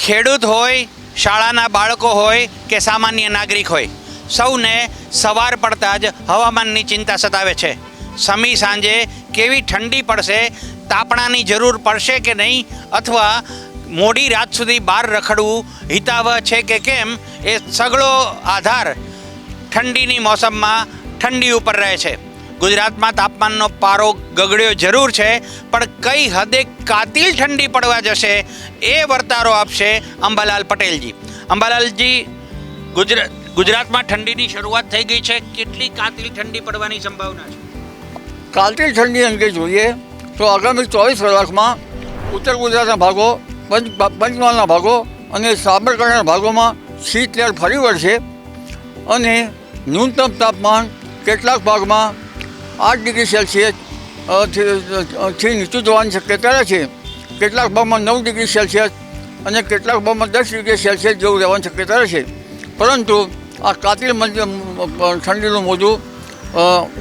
ખેડૂત હોય, શાળાના બાળકો હોય કે સામાન્ય નાગરિક હોય, સૌને સવાર પડતા જ હવામાનની ચિંતા સતાવે છે. સમી સાંજે કેવી ઠંડી પડશે, તાપણાની જરૂર પડશે કે નહીં, અથવા મોડી રાત સુધી બહાર રખડવું હિતાવહ છે કે કેમ, એ સઘળો આધાર ઠંડીની મોસમમાં ઠંડી ઉપર રહે છે. ગુજરાતમાં તાપમાનનો પારો ગગડ્યો જરૂર છે, પણ કઈ હદે કાતિલ ઠંડી પડવા જશે એ વર્તારો આપશે અંબાલાલ પટેલજી. અંબાલાલજી, ગુજરાતમાં ઠંડીની શરૂઆત થઈ ગઈ છે. કેટલી કાતિલ ઠંડી પડવાની સંભાવના છે? કાતિલ ઠંડી અંગે જોઈએ તો આગામી 24 કલાકમાં ઉત્તર ગુજરાતના ભાગો, પંચમહાલના ભાગો અને સાબરકાંઠાના ભાગોમાં શીતલહેર ફરી વળશે અને ન્યૂનતમ તાપમાન કેટલાક ભાગમાં 8 ડિગ્રી સેલ્સિયસ થી નીચું જવાની શક્યતા રહે છે. કેટલાક ભાગમાં 9 ડિગ્રી સેલ્સિયસ અને કેટલાક ભાગમાં 10 ડિગ્રી સેલ્સિયસ જેવું રહેવાની શક્યતા રહે છે. પરંતુ આ કાતિલ ઠંડીનું મોજું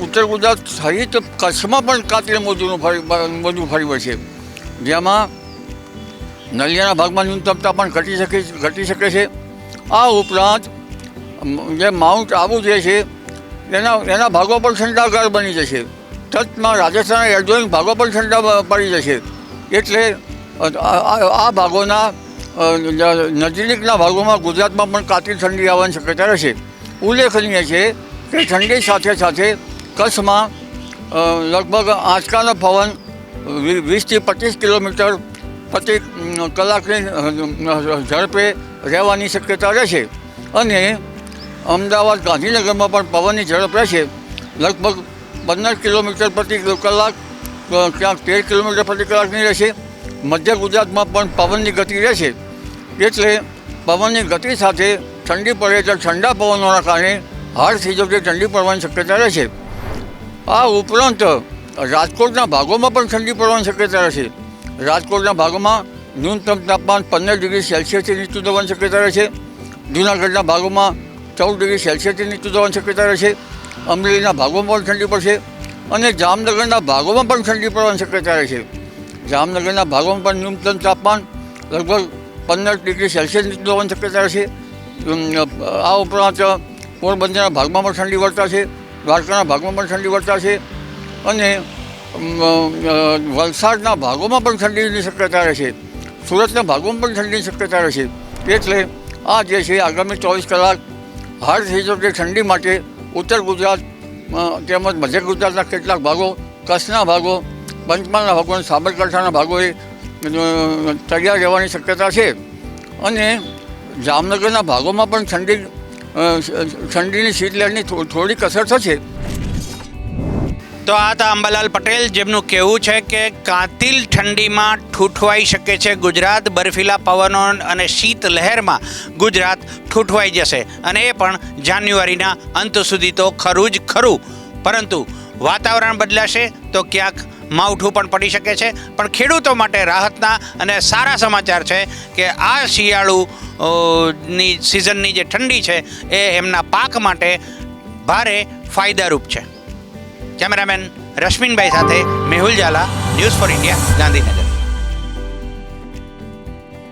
ઉત્તર ગુજરાત સહિત કચ્છમાં પણ કાતિલ મોજું ફરી વળશે, જેમાં નલિયાના ભાગમાં ન્યૂનતમ તાપમાન ઘટી શકે છે. આ ઉપરાંત જે માઉન્ટ આબુ જે છે એના ભાગો પણ ઠંડાગાર બની જશે. તથમાં રાજસ્થાનના એડજોઇન્ટ ભાગો પણ ઠંડા પડી જશે. એટલે આ ભાગોના નજીકના ભાગોમાં ગુજરાતમાં પણ કાતિલ ઠંડી આવવાની શક્યતા રહેશે. ઉલ્લેખનીય છે કે ઠંડી સાથે સાથે કચ્છમાં લગભગ આંચકાનો પવન 20 થી 25 કિલોમીટર પ્રતિ કલાકની ઝડપે રહેવાની શક્યતા રહેશે અને અમદાવાદ, ગાંધીનગરમાં પણ પવનની ઝડપ રહેશે. લગભગ 15 કિલોમીટર પ્રતિ કલાક, ક્યાંક 13 કિલોમીટર પ્રતિ કલાકની રહેશે. મધ્ય ગુજરાતમાં પણ પવનની ગતિ રહેશે. એટલે પવનની ગતિ સાથે ઠંડી પડે તો ઠંડા પવનોના કારણે હાડ થીજવતી ઠંડી પડવાની શક્યતા રહેશે. આ ઉપરાંત રાજકોટના ભાગોમાં પણ ઠંડી પડવાની શક્યતા રહેશે. રાજકોટના ભાગોમાં ન્યૂનતમ તાપમાન 15 ડિગ્રી સેલ્સિયસથી નીચું જવાની શક્યતા રહેશે. જૂનાગઢના ભાગોમાં 14 ડિગ્રી સેલ્સિયસથી નીચું જવાની શક્યતા રહેશે. અમરેલીના ભાગોમાં પણ ઠંડી પડશે અને જામનગરના ભાગોમાં પણ ઠંડી પડવાની શક્યતા રહેશે. જામનગરના ભાગોમાં પણ ન્યૂનતમ તાપમાન લગભગ 15 ડિગ્રી સેલ્સિયસ નીચું જવાની શક્યતા રહેશે. આ ઉપરાંત પોરબંદરના ભાગમાં પણ ઠંડી વર્તાશે, દ્વારકાના ભાગમાં પણ ઠંડી વર્તાશે અને વલસાડના ભાગોમાં પણ ઠંડીની શક્યતા રહેશે. સુરતના ભાગોમાં પણ ઠંડીની શક્યતા રહેશે. એટલે આ જે છે આગામી 24 કલાક હાડ થઈ જતી ઠંડી માટે ઉત્તર ગુજરાત તેમજ મધ્ય ગુજરાતના કેટલાક ભાગો, કચ્છના ભાગો, પંચમહાલના ભાગો અને સાબરકાંઠાના ભાગોએ તૈયાર રહેવાની શક્યતા છે અને જામનગરના ભાગોમાં પણ ઠંડીની શીતલહેરની થોડીક અસર થશે. તો આ હતા અંબાલાલ પટેલ, જેમનું કહેવું છે કે કાતિલ ઠંડીમાં ઠૂઠવાઈ શકે છે ગુજરાત. બર્ફીલા પવનો અને શીત લહેરમાં ગુજરાત ઠૂઠવાઈ જશે અને એ પણ જાન્યુઆરીના અંત સુધી તો ખરું જ ખરું. પરંતુ વાતાવરણ બદલાશે તો ક્યાંક માવઠું પણ પડી શકે છે. પણ ખેડૂતો માટે રાહતના અને સારા સમાચાર છે કે આ શિયાળુની સિઝનની જે ઠંડી છે એ એમના પાક માટે ભારે ફાયદારૂપ છે. કેમેરામેન રશ્મિનભાઈ સાથે Mehul Jhala, news for India, Gandhinagar.